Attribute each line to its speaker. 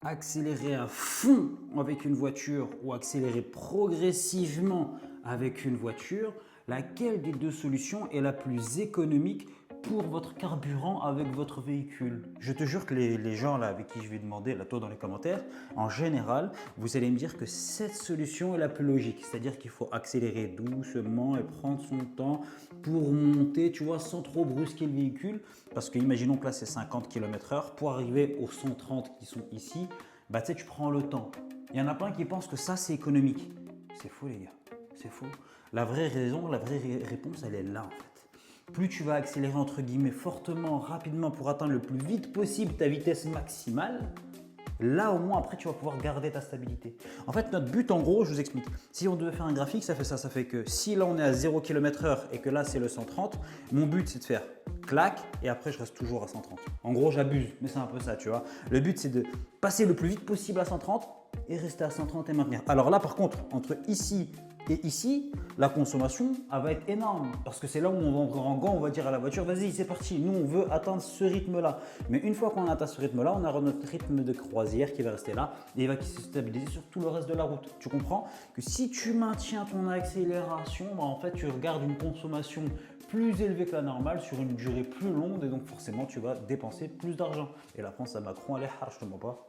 Speaker 1: Accélérer à fond avec une voiture ou accélérer progressivement avec une voiture, laquelle des deux solutions est la plus économique pour votre carburant avec votre véhicule? Je te jure que les gens là avec qui je vais demander, là, toi dans les commentaires, en général, vous allez me dire que cette solution est la plus logique. C'est-à-dire qu'il faut accélérer doucement et prendre son temps pour monter, tu vois, sans trop brusquer le véhicule. Parce que imaginons que là c'est 50 km/h, pour arriver aux 130 qui sont ici, bah tu sais, tu prends le temps. Il y en a plein qui pensent que ça c'est économique. C'est faux les gars, c'est faux. La vraie raison, la vraie réponse, elle est là en fait. Plus tu vas accélérer entre guillemets fortement, rapidement pour atteindre le plus vite possible ta vitesse maximale, là au moins après tu vas pouvoir garder ta stabilité. En fait notre but en gros, je vous explique, si on devait faire un graphique, ça fait ça, ça fait que si là on est à 0 km/h et que là c'est le 130, mon but c'est de faire clac et après je reste toujours à 130. En gros j'abuse, mais c'est un peu ça tu vois. Le but c'est de passer le plus vite possible à 130 et rester à 130 et maintenir. Alors là par contre, entre ici et ici, la consommation elle va être énorme parce que c'est là où on va encore en gant, on va dire à la voiture, vas-y c'est parti, nous on veut atteindre ce rythme-là. Mais une fois qu'on atteint ce rythme-là, on aura notre rythme de croisière qui va rester là et il va se stabiliser sur tout le reste de la route. Tu comprends que si tu maintiens ton accélération, bah en fait tu regardes une consommation plus élevée que la normale sur une durée plus longue et donc forcément tu vas dépenser plus d'argent. Et la France à Macron, elle est harge, je te mens pas.